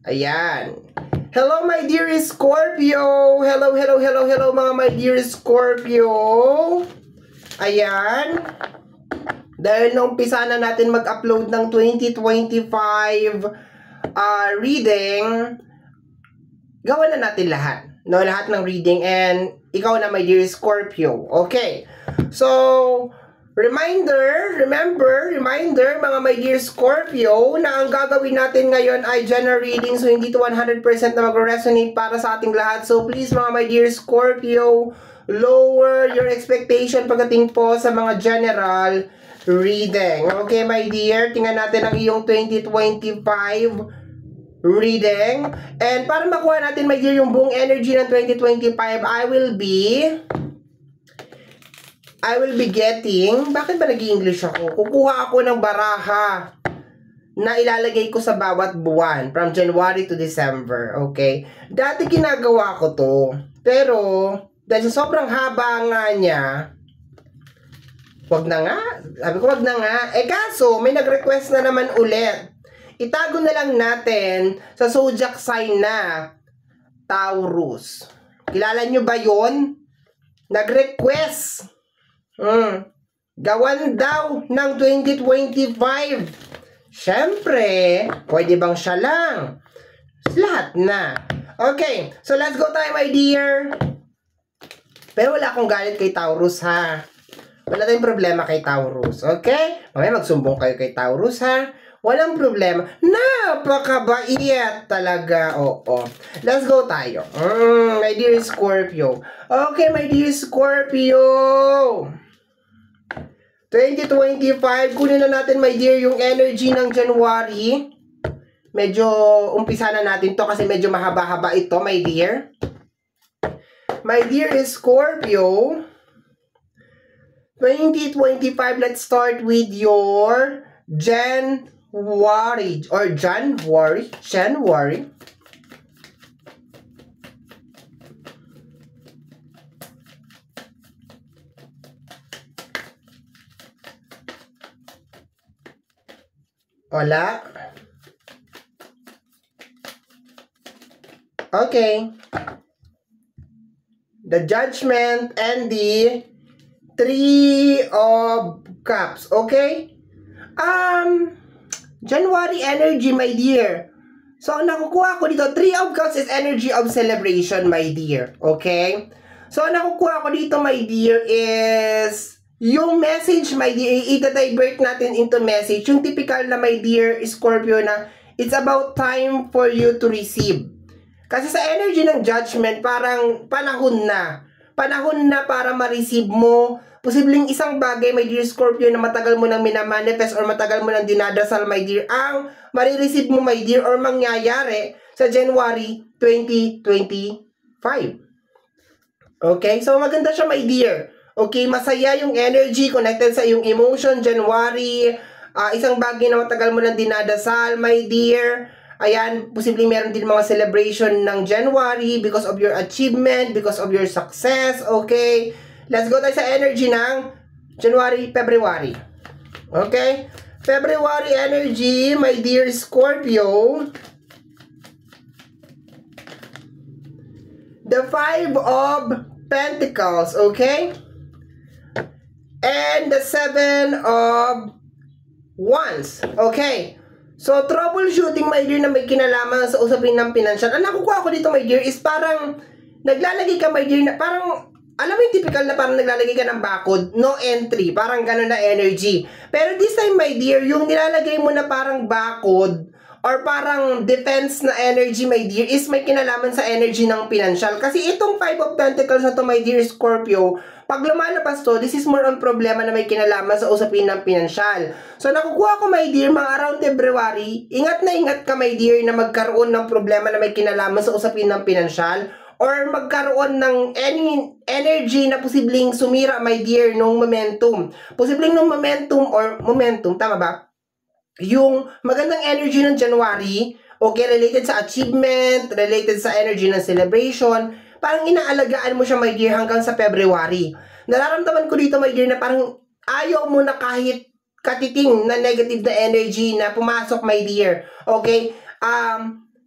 Ayan. Hello, my dear Scorpio! Hello, hello, hello, hello, mga my dear Scorpio! Ayan. Dahil naumpisa na natin mag-upload ng 2025 reading, gawa na natin lahat. No, lahat ng reading, and ikaw na, my dear Scorpio. Okay. So, reminder, mga my dear Scorpio, na ang gagawin natin ngayon ay general reading, so hindi to 100% na mag-resonate para sa ating lahat. So, please, mga my dear Scorpio, lower your expectation pagdating po sa mga general reading. Okay, my dear, tingnan natin ang iyong 2025 reading. And para makuha natin, my dear, yung buong energy ng 2025, I will be getting, bakit ba nag-i-English ako? Kukuha ako ng baraha na ilalagay ko sa bawat buwan from January to December, okay? Dati ginagawa ko to, pero dahil sobrang haba nga niya, wag na nga. Sabi ko, wag na nga. Kaso, may nag-request na naman ulit. Itago na lang natin sa zodiac sign na Taurus. Kilala nyo ba yon? Nag-request. Gawan daw ng 2025. Siyempre, pwede bang siya lang? Lahat na. Okay, so let's go tayo, my dear. Pero wala akong galit kay Taurus, ha? Wala tayong problema kay Taurus, okay? Mamaya magsumbong kayo kay Taurus, ha? Walang problema. Napakabait talaga. Oo. Let's go tayo. My dear Scorpio. Okay, my dear Scorpio. 2025, kunin na natin, my dear, yung energy ng January. Medyo umpisa na natin to kasi medyo mahaba-haba ito, my dear. My dear Scorpio, 2025, let's start with your January. Wala. Okay. The Judgment and the Three of Cups. Okay? January energy, my dear. So, ang nakukuha ko dito, Three of Cups is energy of celebration, my dear. Okay? So, ang nakukuha ko dito, my dear, is yung message, my dear, ita-divert natin into message. Yung typical na, my dear Scorpio, na it's about time for you to receive. Kasi sa energy ng Judgment, parang panahon na. Panahon na para ma-receive mo posibleng isang bagay, my dear Scorpio, na matagal mo nang minamanifest or matagal mo nang dinadasal, my dear, ang marireceive mo, my dear, or mangyayari sa January 2025. Okay? So, maganda siya, my dear. Okay? Masaya yung energy connected sa iyong emotion, January. Isang bagay na matagal mo nang dinadasal, my dear. Ayan, posibleng meron din mga celebration ng January because of your achievement, because of your success. Okay? Let's go tayo sa energy ng January, February. Okay? February energy, my dear Scorpio. The Five of Pentacles, okay? And the Seven of Wands, okay? So, troubleshooting, my dear, na may kinalaman sa usapin ng financial. Ang nakukuha ko dito, my dear, is parang naglalagay ka, my dear, na parang alam mo yung typical na parang naglalagay ka ng bakod, no entry, parang gano'n na energy. Pero this time, my dear, yung nilalagay mo na parang bakod or parang defense na energy, my dear, is may kinalaman sa energy ng financial. Kasi itong Five of Pentacles na to, my dear Scorpio, pag lumalabas to, this is more on problema na may kinalaman sa usapin ng financial. So, nakukuha ko, my dear, mga around February, ingat na ingat ka, my dear, na magkaroon ng problema na may kinalaman sa usapin ng financial or magkaroon ng any energy na posibleng sumira, my dear, nung momentum. Posibleng nung momentum, tama ba? Yung magandang energy ng January, okay, related sa achievement, related sa energy ng celebration, parang inaalagaan mo siya, my dear, hanggang sa February. Nararamdaman ko dito, my dear, na parang ayaw mo na kahit katiting na negative na energy na pumasok, my dear. Okay?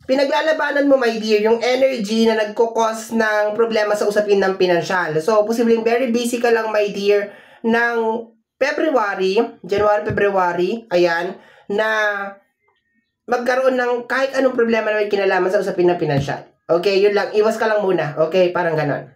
pinaglalabanan mo, my dear, yung energy na nagkukos ng problema sa usapin ng pinansyal. So, posibleng very busy ka lang, my dear, ng January, February, ayan, na magkaroon ng kahit anong problema na may kinalaman sa usapin ng pinansyal. Okay, yun lang. Iwas ka lang muna. Okay, parang ganon.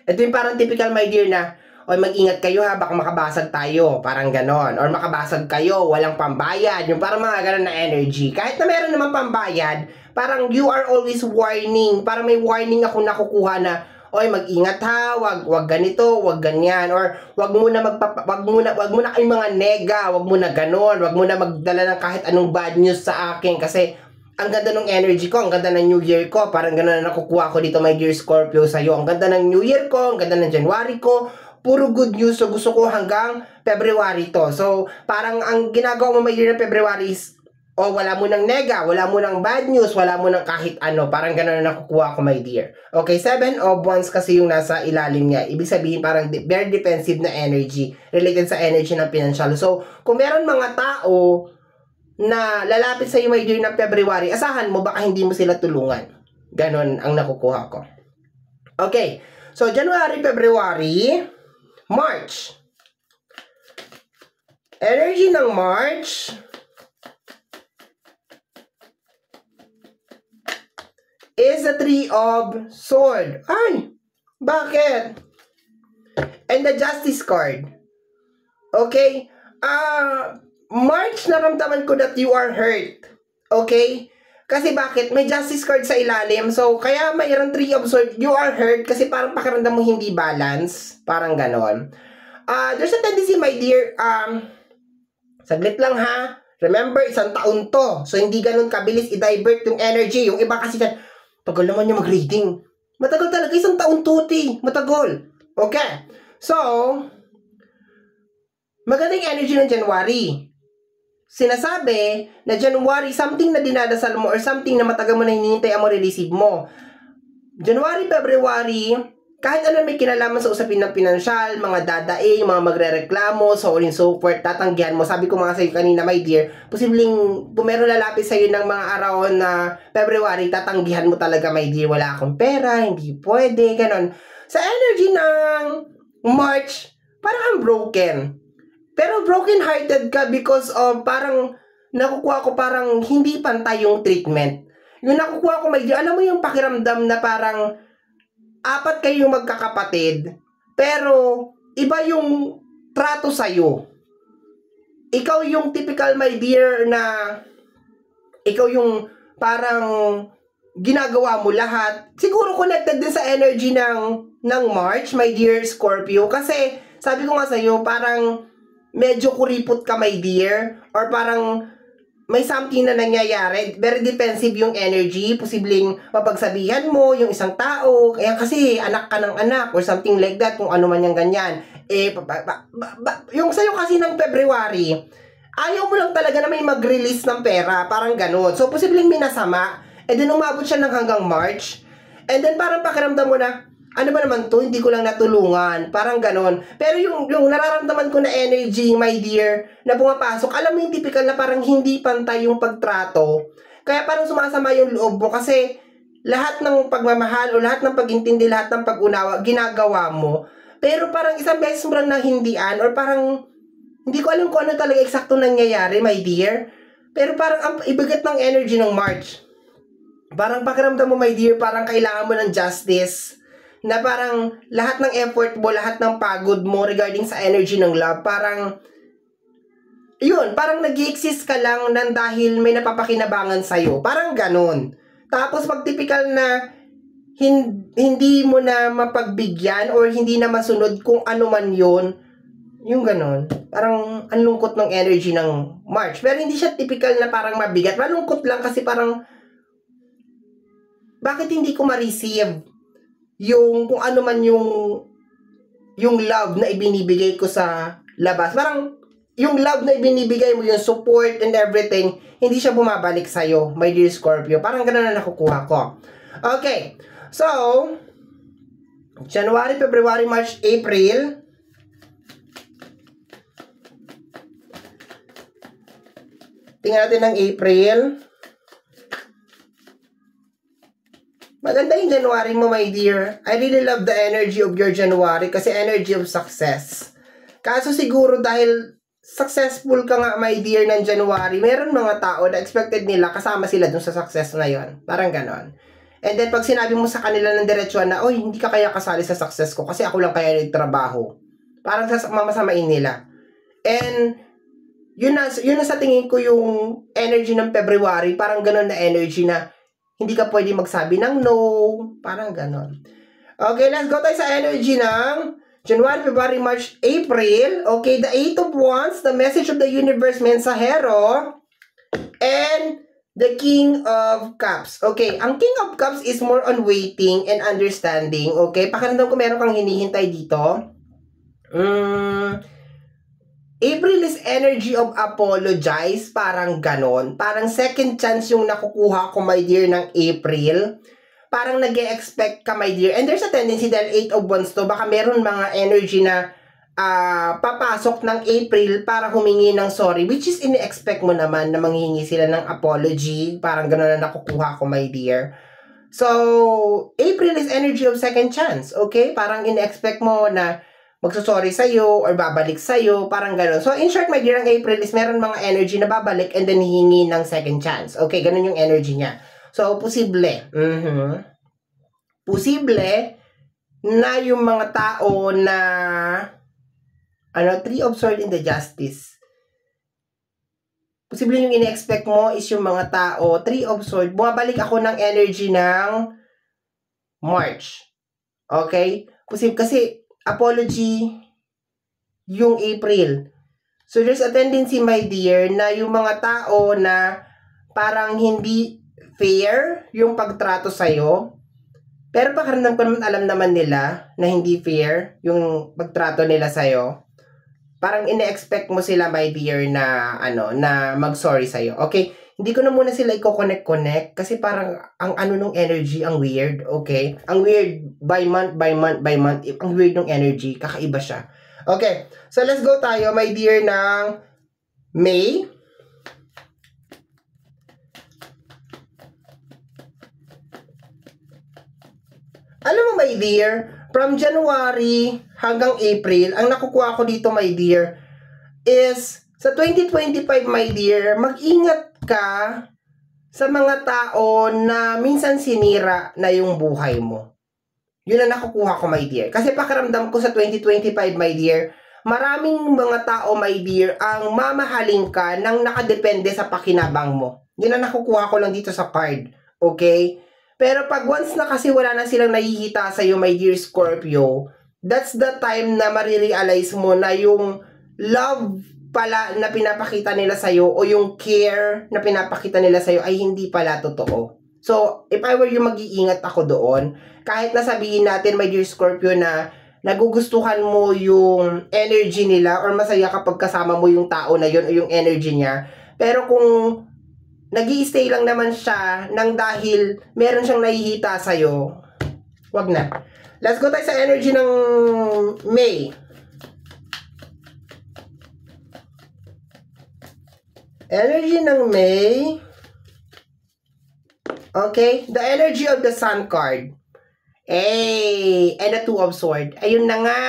Ito yung parang typical, my dear, na o mag-ingat kayo ha, baka makabasag tayo, parang ganon. Or makabasag kayo, walang pambayad. Yung parang mga ganon na energy. Kahit na meron naman pambayad, parang you are always warning. Parang may warning ako nakukuha na, oy, mag-ingat ha, wag ganito, wag ganyan, or wag muna kayong mga nega, wag muna ganon, wag muna magdala ng kahit anong bad news sa akin kasi ang ganda ng energy ko, ang ganda ng New Year ko, parang gano'n na nakukuha ko dito, my dear Scorpio, sa'yo. Ang ganda ng New Year ko, ang ganda ng January ko, puro good news. So, gusto ko hanggang February to. So, parang ang ginagawa mo, my dear, na February is, wala mo ng nega, wala mo ng bad news, wala mo ng kahit ano. Parang gano'n na nakukuha ko, my dear. Okay, 7 of Wands kasi yung nasa ilalim niya. Ibig sabihin, parang very defensive na energy related sa energy ng financial. So, kung meron mga tao na lalapit sa iyo, my dear, ng February, asahan mo, baka hindi mo sila tulungan. Ganon ang nakukuha ko. Okay. So, January, February, March. Energy ng March is the 3 of Sword. Ay! Bakit? And the Justice card. Okay? March, naramdaman ko that you are hurt. Okay? Kasi bakit? May Justice card sa ilalim. So, kaya mayroon 3 of Swords. You are hurt kasi parang pakiramdam mo hindi balance. Parang ganon. There's a tendency, my dear, saglit lang ha. Remember, 1 taon to. So, hindi ganon kabilis i-divert yung energy. Yung iba kasi dyan, tagal naman yung mag-reading. Matagal talaga, 1 taon to, matagal. Okay. So, magandang energy ng January. Sinasabi na January, something na dinadasal mo or something na matagal mo na hinihintay mo receive mo. January, February, kahit ano may kinalaman sa usapin ng pinansyal, mga dadaing, mga magrereklamo, so on and so forth, tatanggihan mo. Sabi ko mga sa'yo kanina, my dear, posibleng kung meron lalapit sa'yo ng mga araw na February, tatanggihan mo talaga, my dear. Wala akong pera, hindi pwede, ganon. Sa energy ng March, parang I'm broken. Pero broken-hearted ka because of parang nakukuha ko parang hindi pantay yung treatment. Yung nakukuha ko, my dear, alam mo yung pakiramdam na parang 4 kayong magkakapatid, pero iba yung trato sa'yo. Ikaw yung typical, my dear, na ikaw yung parang ginagawa mo lahat. Siguro connected din sa energy ng March, my dear Scorpio, kasi sabi ko nga sa'yo, parang medyo kuripot ka, my dear, or parang may something na nangyayari, very defensive yung energy, posibleng mapagsabihan mo yung isang tao, kaya kasi anak ka ng anak, or something like that, kung ano man yung ganyan. Yung sa'yo kasi ng February, ayaw mo lang talaga na may mag-release ng pera, parang ganun. So, posibleng minasama, and then umabot siya ng hanggang March, and then parang pakiramdam mo na, ano ba naman to? Hindi ko lang natulungan. Parang ganon. Pero yung nararamdaman ko na energy, my dear, na pumapasok, alam mo yung typical na parang hindi pantay yung pagtrato. Kaya parang sumasama yung loob mo kasi lahat ng pagmamahal o lahat ng pag-intindi, lahat ng pag-unawa, ginagawa mo. Pero parang isang beses mo lang nahindian or parang hindi ko alam kung ano talaga eksakto nangyayari, my dear. Pero parang ang ibigat ng energy ng March. Parang pakiramdam mo, my dear, parang kailangan mo ng justice. Na parang lahat ng effort mo, lahat ng pagod mo regarding sa energy ng love, parang yun, parang nag-i-exist ka lang nang dahil may napapakinabangan sa'yo. Parang ganun. Tapos pag typical na hindi mo na mapagbigyan or hindi na masunod kung ano man yun, yung ganun. Parang ang lungkot ng energy ng March. Pero hindi siya typical na parang mabigat. Malungkot lang kasi parang bakit hindi ko ma-receive yung kung ano man yung love na ibinibigay ko sa labas. Parang yung love na ibinibigay mo, yung support and everything, hindi siya bumabalik sa'yo, my dear Scorpio. Parang ganun na nakukuha ko. Okay. So, January, February, March, April. Tingnan natin ng April. Maganda yung January mo, my dear. I really love the energy of your January kasi energy of success. Kaso siguro dahil successful ka nga, my dear, ng January, meron mga tao na expected nila kasama sila dun sa success na yon. Parang ganon. And then, pag sinabi mo sa kanila ng diretsuhan na, oy, hindi ka kaya kasali sa success ko kasi ako lang kaya nagtrabaho. Parang mamasamain nila. And, yun na sa tingin ko yung energy ng February, parang ganon na energy na hindi ka pwede magsabi ng no. Parang ganon. Okay, let's go tayo sa energy ng January, February, March, April. Okay, the Eight of Wands, the message of the universe, mensahero, and the King of Cups. Okay, ang King of Cups is more on waiting and understanding. Okay, pakiramdam ko meron kang hinihintay dito. April is energy of apologize, parang ganon. Parang second chance yung nakukuha ko, my dear, ng April. Parang nag-e-expect ka, my dear. And there's a tendency dahil 8 of Wands to, baka meron mga energy na papasok ng April para humingi ng sorry, which is ini-expect mo naman na manghingi sila ng apology. Parang ganon na nakukuha ko, my dear. So, April is energy of second chance, okay? Parang ini-expect mo na magsusorry sa'yo or babalik sa'yo, parang gano'n. So, in short, my dear, ang April is meron mga energy na babalik and then hihingi ng second chance. Okay, gano'n yung energy niya. So, posible. Posible na yung mga tao na Three of Swords in the Justice. Posible yung ini-expect mo is yung mga tao, Three of Swords, bumabalik ako ng energy ng March. Okay? Posible kasi apology yung April. So, there's a tendency, my dear, na yung mga tao na parang hindi fair yung pagtrato sa'yo. Pero pakiramdam ko naman, alam naman nila na hindi fair yung pagtrato nila sa'yo. Parang ine-expect mo sila, my dear, na na mag-sorry sa'yo. Okay? Hindi ko na muna sila i-connect kasi parang ang nung energy, ang weird, okay? Ang weird by month. Ang weird ng energy, kakaiba siya. Okay, so let's go tayo, my dear, ng May. Alam mo, my dear, from January hanggang April, ang nakukuha ko dito, my dear, is sa 2025, my dear, mag-ingat ka sa mga tao na minsan sinira na yung buhay mo. Yun ang nakukuha ko, my dear. Kasi pakiramdam ko sa 2025, my dear, maraming mga tao, my dear, ang mamahalin ka nang nakadepende sa pakinabang mo. Yun ang nakukuha ko lang dito sa card. Okay? Pero pag once na kasi wala na silang nahihita sa'yo, my dear Scorpio, that's the time na marirealize mo na yung love pala na pinapakita nila sa'yo o yung care na pinapakita nila sa'yo ay hindi pala totoo. So, if I were you, mag-iingat ako doon. Kahit na sabihin natin, my dear Scorpio, na nagugustuhan mo yung energy nila or masaya kapag kasama mo yung tao na yun o yung energy niya. Pero kung nag-i-stay lang naman siya nang dahil meron siyang nahihita sa'yo, wag na. Let's go tayo sa energy ng May. Energy ng May. Okay, the energy of the Sun card. And the Two of Swords. Ayun na nga.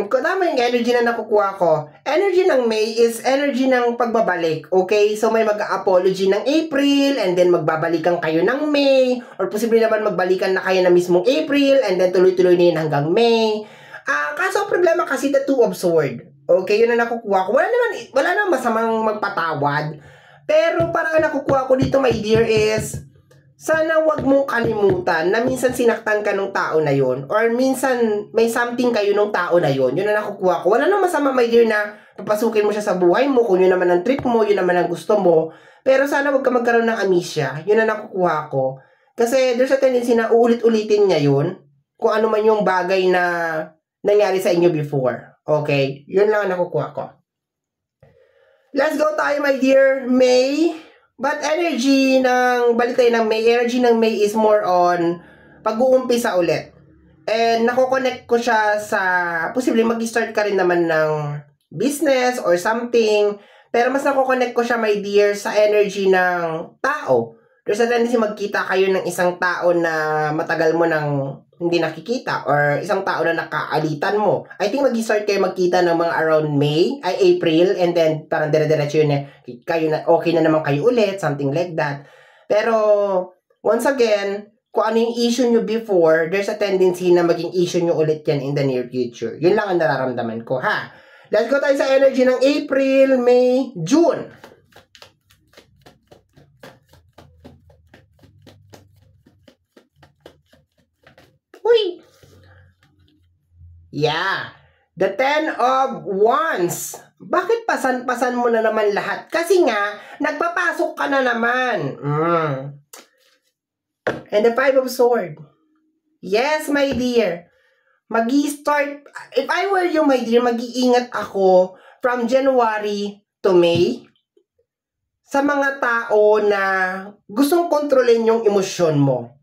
Tama yung energy na nakukuha ko. Energy ng May is energy ng pagbabalik. Okay, so may mag-apology ng April and then magbabalikan kayo ng May or posible naman magbalikan na kayo na mismong April and then tuloy-tuloy na yun hanggang May. Kaso problema kasi the Two of Swords. Okay, yun na nakukuha ko. Wala naman masamang magpatawad. Pero parang nakukuha ko dito, my dear, is sana wag mong kalimutan na minsan sinaktan ka ng tao na yun or minsan may something kayo ng tao na yun. Yun na nakukuha ko. Wala naman masama, my dear, na papasukin mo siya sa buhay mo kung yun naman ang trip mo, yun naman ang gusto mo. Pero sana wag ka magkaroon ng amnesia. Yun na nakukuha ko. Kasi there's a tendency na uulit-ulitin niya yun kung ano man yung bagay na nangyari sa inyo before. Okay? Yun lang ang nakukuha ko. Let's go tayo, my dear, May. But energy ng, balik tayo ng May. Energy ng May is more on pag-uumpisa ulit. And nako-connect ko siya sa, posible mag-start ka rin naman ng business or something. Pero mas nako-connect ko siya, my dear, sa energy ng tao There's a tendency magkita kayo ng isang tao na matagal mo nang hindi nakikita or isang tao na nakaalitan mo. I think mag-start kayo magkita ng mga around April, and then parang dire-diretso yun kayo na, okay na naman kayo ulit, something like that. Pero, once again, kung ano yung issue nyo before, there's a tendency na maging issue nyo ulit yan in the near future. Yun lang ang nararamdaman ko, ha? Let's go tayo sa energy ng April, May, June. Uy! Yeah. The 10 of Wands. Bakit pasan-pasan mo na naman lahat? Kasi nga, nagpapasok ka na naman. And the 5 of Swords. Yes, my dear. Mag-i-start, if I were you, my dear, mag-iingat ako from January to May sa mga tao na gustong kontrolin yung emosyon mo.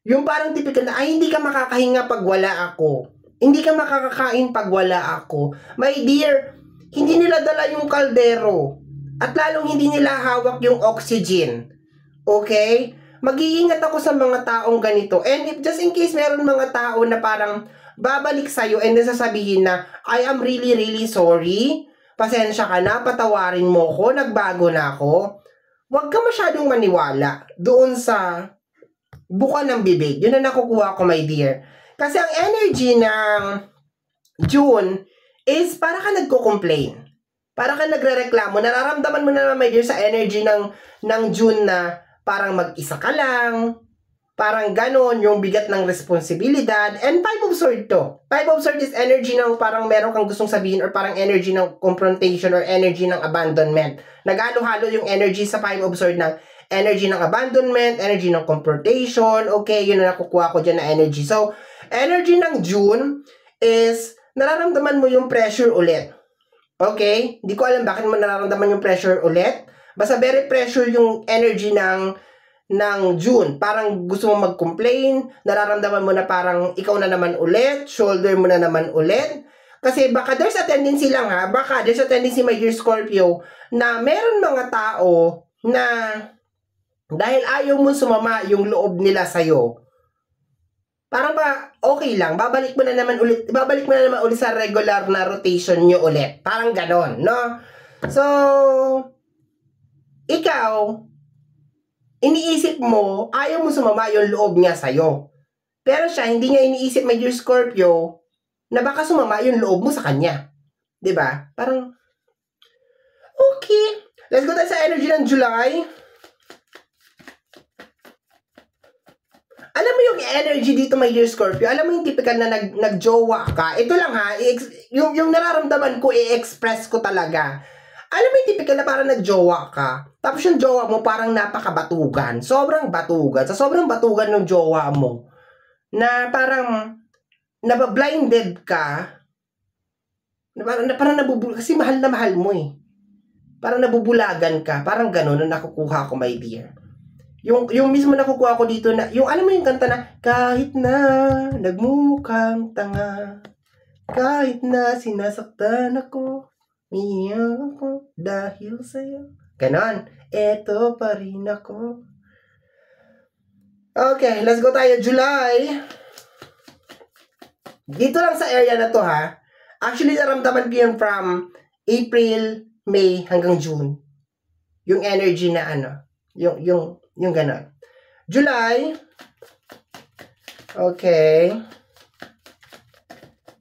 Yung parang typical na, ay, hindi ka makakahinga pag wala ako. Hindi ka makakakain pag wala ako. My dear, hindi nila dala yung kaldero. At lalong hindi nila hawak yung oxygen. Okay? Mag-iingat ako sa mga taong ganito. And if just in case meron mga tao na parang babalik sa'yo and then sasabihin na, I am really, really sorry. Pasensya ka na, patawarin mo ko, nagbago na ako. Huwag ka masyadong maniwala doon sa buka ng bibig. Yun na nakukuha ko, my dear. Kasi ang energy ng June is para ka nagko-complain. Para ka nagre-reklamo. Nararamdaman mo na, my dear, sa energy ng June na parang mag-isa ka lang. Parang ganon, yung bigat ng responsibilidad. And 5 of Swords to. 5 of Swords is energy ng parang meron kang gustong sabihin or parang energy ng confrontation or energy ng abandonment. Nag-halo-halo yung energy sa 5 of Swords ng energy ng abandonment, energy ng confrontation. Okay, yun na nakukuha ko dyan na energy. So, energy ng June is nararamdaman mo yung pressure ulit. Okay? Hindi ko alam bakit mo nararamdaman yung pressure ulit. Basta very pressure yung energy ng June. Parang gusto mo mag-complain, nararamdaman mo na parang ikaw na naman ulit, shoulder mo na naman ulit. Kasi baka there's a tendency lang, ha, baka there's a tendency, my dear Scorpio, na meron mga tao na dahil ayaw mo sumama yung loob nila sa'yo, parang ba okay lang, babalik mo na naman ulit sa regular na rotation nyo ulit. Parang ganon, no? So, ikaw, iniisip mo, ayaw mo sumama yung loob niya sa'yo. Pero siya, hindi niya iniisip, my dear Scorpio, na baka sumama yung loob mo sa kanya. 'Di ba? Parang, okay. Let's go tayo sa energy ng July. Alam mo yung energy dito, my dear Scorpio, alam mo yung typical na nagjowa ka. Ito lang, ha, yung nararamdaman ko, i-express ko talaga. Alam mo yung typical na parang nagjowa ka, tapos yung jowa mo parang napakabatugan. Sobrang batugan. Sa sobrang batugan ng jowa mo, na parang nabablinded ka, na parang kasi mahal na mahal mo eh. Parang nabubulagan ka. Parang gano'n na nakukuha ko, my dear. Yung mismo nakukuha ko dito na, yung alam mo yung kanta na, kahit na nagmumukhang tanga, kahit na sinasaktan ako, iiyak ako dahil sa'yo. Ganon. Eto pa rin ako. Okay, let's go tayo. July. Dito lang sa area na to, ha. Actually, naramdaman ko yun from April, May hanggang June. Yung energy na ano, yung ganon. July. Okay.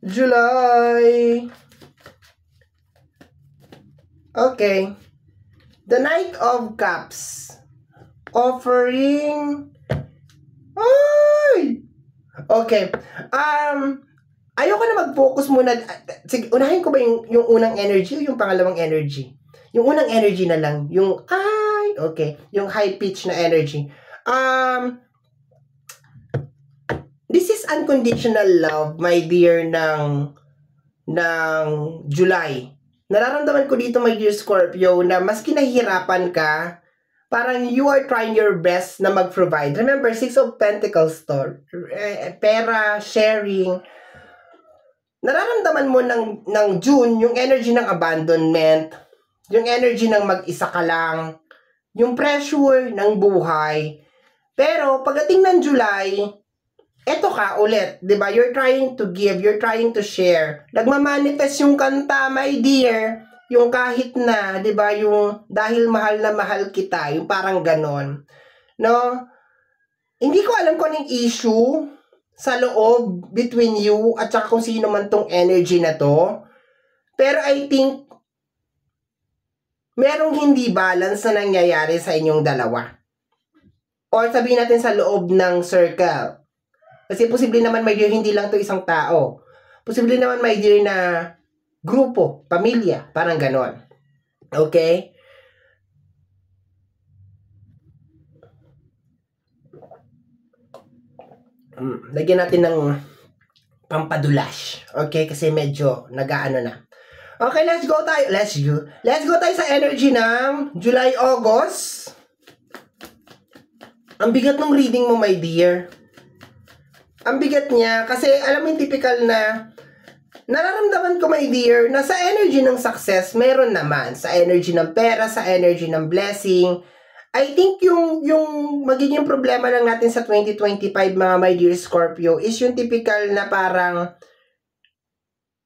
July. Okay. The Knight of Cups. Offering. Ay! Okay. Ayoko na mag-focus muna. Sige, unahin ko ba yung unang energy o yung pangalawang energy? Yung unang energy na lang. Yung, okay. Yung high pitch na energy. This is unconditional love, my dear, ng July. Nararamdaman ko dito, my dear Scorpio, na maski nahihirapan ka, parang you are trying your best na mag-provide. Remember, 6 of Pentacles to. Pera, sharing. Nararamdaman mo ng June, yung energy ng abandonment, yung energy ng mag-isa ka lang, yung pressure ng buhay, Pero pagdating ng July, eto ka ulit, 'di ba? You're trying to give, you're trying to share. Nagmamanifest yung kanta, my dear, yung kahit na, 'di ba? Yung dahil mahal na mahal kita, yung parang ganon. No? Hindi ko alam kung anong issue sa loob between you at saka kung sino man tong energy na to. Pero I think merong hindi balance na nangyayari sa inyong dalawa. Or sabihin natin sa loob ng circle. Kasi posible naman, my dear, hindi lang to isang tao. Posible naman, my dear, na grupo, pamilya, parang ganon. Okay? Lagyan natin ng pampadulas. Okay? Kasi medyo nag-aano na. Okay, let's go tayo. Let's go tayo sa energy ng July, August. Ang bigat ng reading mo, my dear. Ang bigat niya kasi alam mo yung typical na nararamdaman ko, my dear, na sa energy ng success, meron naman. Sa energy ng pera, sa energy ng blessing. I think yung magiging problema lang natin sa 2025, mga my dear Scorpio, is yung typical na parang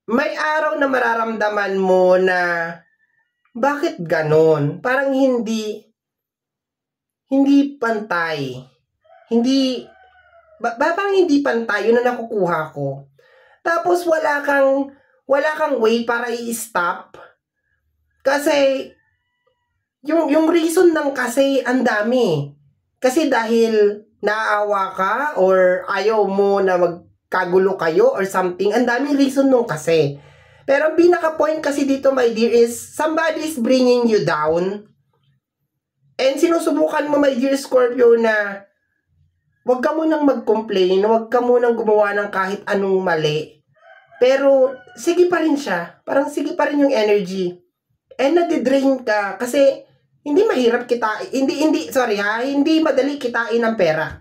may araw na mararamdaman mo na bakit ganon? Parang hindi pantay. Parang hindi pantay, yun na nakukuha ko. Tapos wala kang way para i-stop. Kasi yung reason ng kasi ang dami. Kasi dahil naawa ka or ayaw mo na magkagulo kayo or something, ang daming reason nung kasi. Pero ang pinaka-point kasi dito, my dear, is somebody is bringing you down. And sinusubukan mo, my dear Scorpio, na wag ka munang mag-complain, wag ka munang gumawa ng kahit anong mali. Pero sige pa rin siya. Parang sige pa rin yung energy. And nadidrain ka kasi hindi mahirap hindi madali kitain ang pera.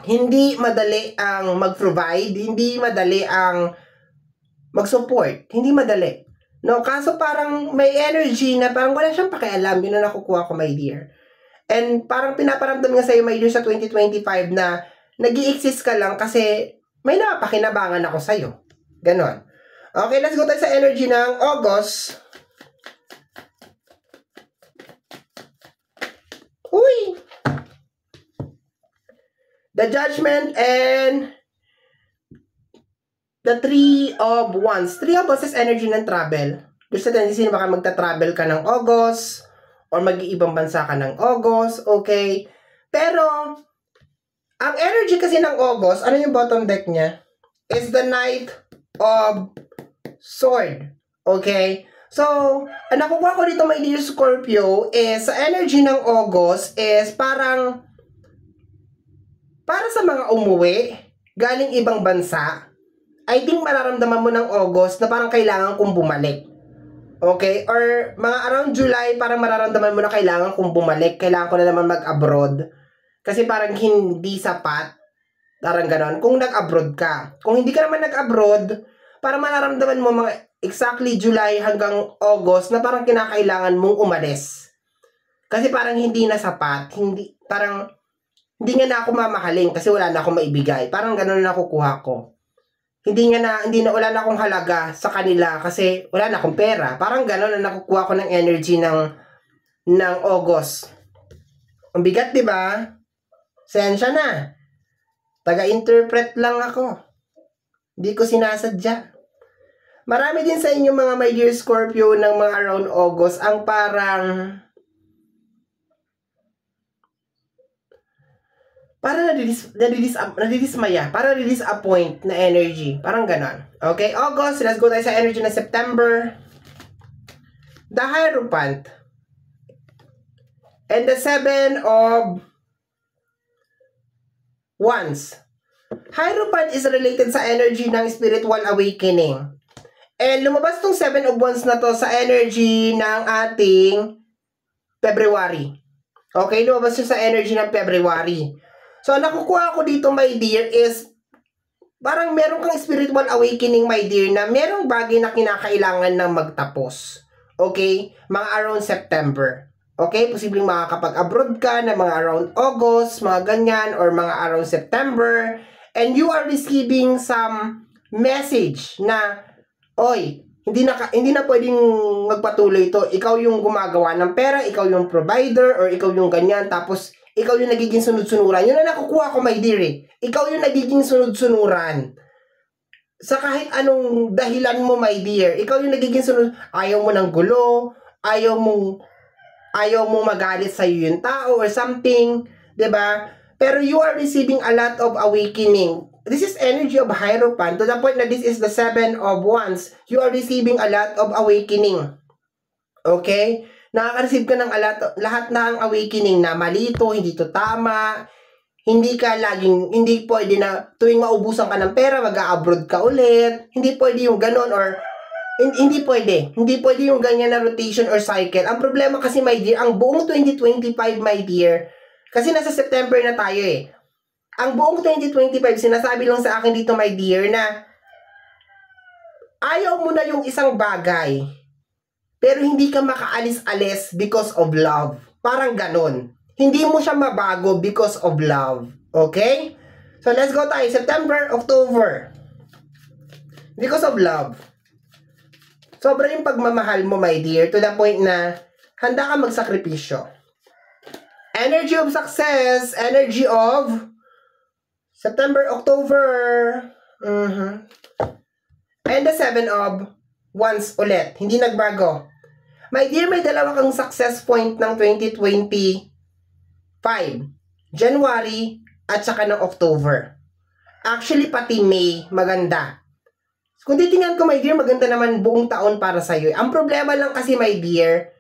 Hindi madali ang mag-provide, hindi madali ang mag-support, hindi madali. No, kaso parang may energy na parang wala siyang pakialam, yun na nakukuha ko, my dear. And parang pinaparamdam nga sa'yo, my dear, sa 2025 na nag-i-exist ka lang kasi may napakinabangan ako sa'yo. Ganon. Okay, let's go tayo sa energy ng August. Uy! The Judgment and the Three of Wands. Three of Wands is energy ng travel. Gusto natin sino baka magta-travel ka ng August or mag-iibang bansa ka ng August, okay? Pero, ang energy kasi ng August, ano yung bottom deck niya? Is the Knight of Sword, okay? So, ang nakukuha ko dito, my dear Scorpio, is sa energy ng August is parang para sa mga umuwi, galing ibang bansa, I think mararamdaman mo ng August na parang kailangan kong bumalik. Okay? Or mga around July, parang mararamdaman mo na kailangan kong bumalik. Kailangan ko na naman mag-abroad. Kasi parang hindi sapat. Parang ganon. Kung nag-abroad ka. Kung hindi ka naman nag-abroad, parang mararamdaman mo mga exactly July hanggang August na parang kinakailangan mong umalis. Kasi parang hindi na sapat. Hindi nga na ako mamahalin kasi wala na akong maibigay. Parang ganon na nakukuha ko. Wala na akong halaga sa kanila kasi wala na akong pera. Parang ganon na nakukuha ko ng energy ng August. Ang bigat, di ba? Sensya na. Taga-interpret lang ako. Hindi ko sinasadya. Marami din sa inyo mga my dear Scorpio ng mga around August ang parang nadidismaya, parang nadidisappoint na energy. Parang ganon. Okay, August, let's go tayo sa energy ng September. The Hierophant. And the Seven of Wands. Hierophant is related sa energy ng spiritual awakening. And lumabas tong Seven of Wands na to sa energy ng ating February. Okay, lumabas siya sa energy ng February. So, nakukuha ko dito, my dear, is parang meron kang spiritual awakening, my dear, na merong bagay na kinakailangan na magtapos. Okay? Mga around September. Okay? Posibleng makakapag-abroad ka na mga around August, mga ganyan, or mga around September. And you are receiving some message na, oy, hindi na pwedeng magpatuloy ito. Ikaw yung gumagawa ng pera, ikaw yung provider, or ikaw yung ganyan, tapos ikaw yung nagiging sunod-sunuran. Yun na nakukuha ko, my dear, eh. Ikaw yung nagiging sunod-sunuran. Sa kahit anong dahilan mo, my dear, ikaw yung nagiging sunod. Ayaw mo ng gulo, ayaw mong magalit sa iyo yung tao or something, 'di ba? Pero you are receiving a lot of awakening. This is energy of Hierophant to the point na this is the 7 of Wands. You are receiving a lot of awakening. Okay? Nakaka-receive ka ng lahat ng awakening na mali ito, hindi to tama. Hindi pwede na tuwing maubusan ka ng pera, mag-a-abroad ka ulit. Hindi pwede yung ganon or hindi pwede. Hindi pwede yung ganyan na rotation or cycle. Ang problema kasi, my dear, ang buong 2025, my dear, kasi nasa September na tayo eh. Ang buong 2025, sinasabi lang sa akin dito, my dear, na ayaw mo na yung isang bagay, pero hindi ka makaalis-alis because of love. Parang ganon. Hindi mo siya mabago because of love. Okay? So, let's go tayo. September, October. Because of love. Sobra yung pagmamahal mo, my dear, to the point na handa ka magsakripisyo. Energy of success. Energy of September, October. And the 7 of Wands ulit. Hindi nagbago. My dear, may dalawa kang success point ng 2025. January at saka ng October. Actually, pati May, maganda. Kung titingnan ko, my dear, maganda naman buong taon para sa'yo. Ang problema lang kasi, my dear,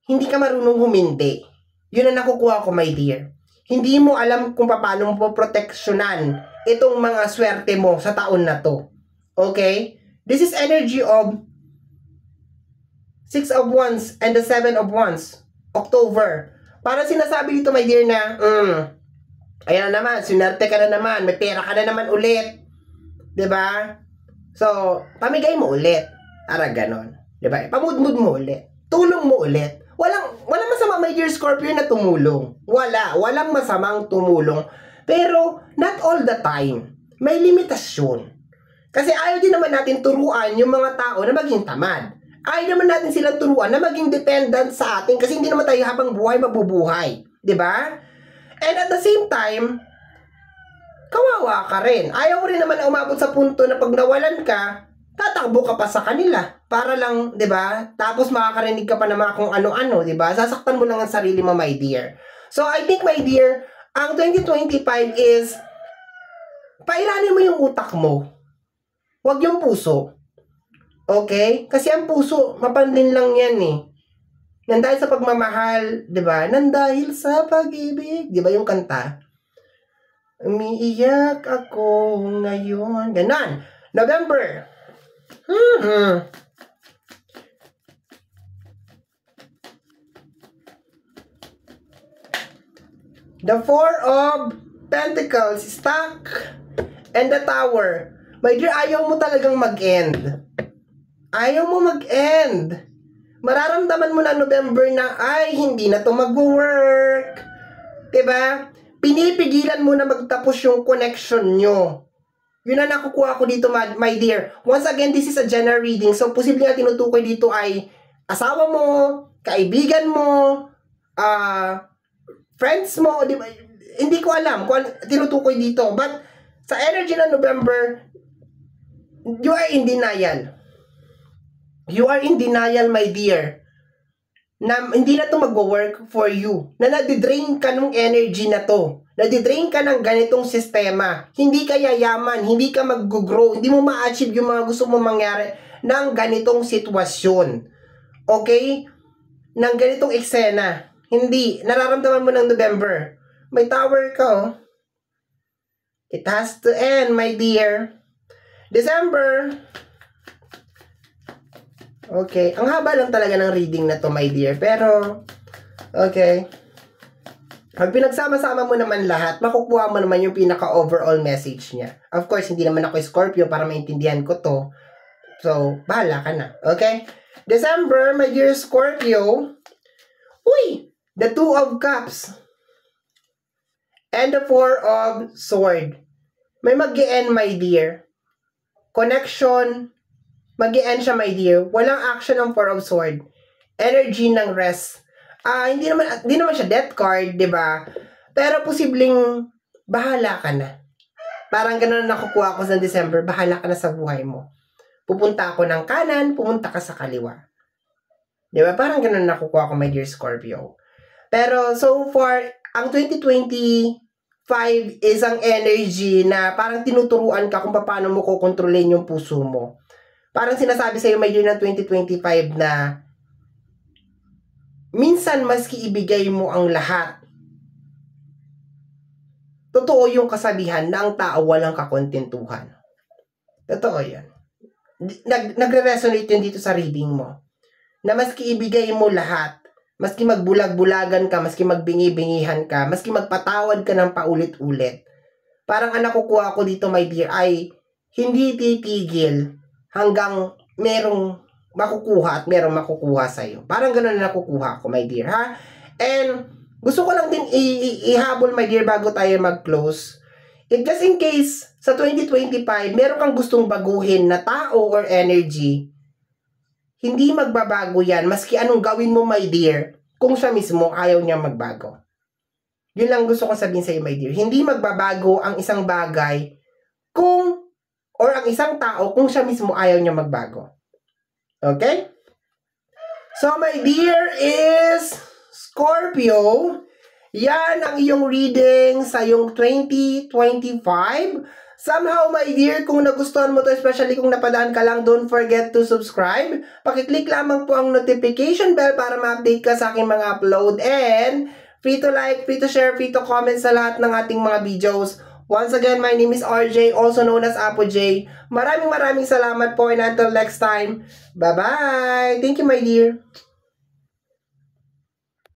hindi ka marunong humindi. Yun ang nakukuha ko, my dear. Hindi mo alam kung paano mo proteksyonan itong mga swerte mo sa taon na to. Okay? This is energy of 6 of Wands and the 7 of Wands. October. Para sinasabi dito, my dear, na, ayan na naman, sinerte ka na naman, may pera ka na naman ulit. 'Di ba? So, pamigay mo ulit. Para ganon. 'Di ba? Pamudmud mo ulit. Tulong mo ulit. Walang masama, my dear Scorpio, na tumulong. Walang masamang tumulong. Pero, not all the time. May limitasyon. Kasi ayaw din naman natin turuan yung mga tao na maging tamad. Ayaw naman natin silang turuan na maging dependent sa atin kasi hindi naman tayo habang buhay mabubuhay. 'Di ba? And at the same time, kawawa ka rin. Ayaw rin naman na umabot sa punto na pag nawalan ka, tatakbo ka pa sa kanila. Para lang, 'di ba? Tapos makakarinig ka pa ng mga kung ano-ano, 'di ba? Sasaktan mo lang ang sarili mo, my dear. So, I think, my dear, ang 2025 is pairanin mo yung utak mo. Huwag yung puso. Okay? Kasi ang puso, mapandin lang yan eh. Nandahil sa pagmamahal, di ba? Nandahil sa pag-ibig. Di ba yung kanta? Umiiyak ako ngayon. Ganon. November. The 4 of Pentacles, stuck, and the Tower. My dear, ayaw mo talagang mag-end. Ayaw mo mag-end. Mararamdaman mo na November na, ay, hindi na to mag-work. Diba? Pinipigilan mo na magtapos yung connection nyo. Yun na nakukuha ko dito, my dear. Once again, this is a general reading. So, posible nga tinutukoy dito ay asawa mo, kaibigan mo, friends mo, diba? Hindi ko alam kung tinutukoy dito. But, sa energy ng November, you are in denial. You are in denial, my dear, na hindi na to mag-work for you. Na nadidrain ka ng energy na to. Nadidrain ka ng ganitong sistema. Hindi ka yayaman, hindi ka mag-grow, hindi mo ma-achieve yung mga gusto mo mangyari ng ganitong sitwasyon. Okay? Ng ganitong eksena. Hindi. Nararamdaman mo ng November. May Tower ka, oh. It has to end, my dear. December. Okay. Ang haba lang talaga ng reading na to, my dear. Pero, okay. Pag pinagsama-sama mo naman lahat, makukuha mo naman yung pinaka-overall message niya. Of course, hindi naman ako Scorpio para maintindihan ko to. So, bahala ka na. Okay? December, my dear Scorpio, Uy! The Two of Cups. And the Four of Sword. May mag-e-end, my dear. Connection. Mag-e-end siya, my dear. Walang action ng Four of Sword. Energy ng rest. Hindi naman siya death card, di ba? Pero posibleng bahala ka na. Parang ganun nakukuha ko sa December, bahala ka na sa buhay mo. Pupunta ako ng kanan, pumunta ka sa kaliwa. Di ba? Parang ganun nakukuha ko, my dear Scorpio. Pero so far, ang 2025 is ang energy na parang tinuturuan ka kung paano mo kukontrolin yung puso mo. Parang sinasabi sa'yo, my dear, ng 2025 na minsan maski ibigay mo ang lahat, totoo yung kasabihan na ang tao walang kakontentuhan. Totoo yan. Nagre-resonate yun dito sa reading mo. Na maski ibigay mo lahat, maski magbulag-bulagan ka, maski magbingi-bingihan ka, maski magpatawad ka ng paulit-ulit, parang ang nakukuha ko dito, my dear, ay hindi titigil hanggang merong makukuha at merong makukuha sa'yo. Parang ganun na nakukuha ko, my dear, ha? And gusto ko lang din ihabol, my dear, bago tayo mag-close. Just in case, sa 2025, meron kang gustong baguhin na tao or energy, hindi magbabago yan, maski anong gawin mo, my dear, kung siya mismo ayaw niya magbago. Yun lang gusto kong sabihin sa'yo, my dear. Hindi magbabago ang isang bagay or ang isang tao kung siya mismo ayaw niya magbago. Okay? So, my dear is Scorpio, yan ang iyong reading sa iyong 2025. Somehow, my dear, kung nagustuhan mo to, especially kung napadaan ka lang, don't forget to subscribe. Pakiclick lamang po ang notification bell para ma-update ka sa aking mga upload. And free to like, free to share, free to comment sa lahat ng ating mga videos. Once again, my name is RJ, also known as Apo J. Maraming salamat po, and until next time, bye-bye! Thank you, my dear.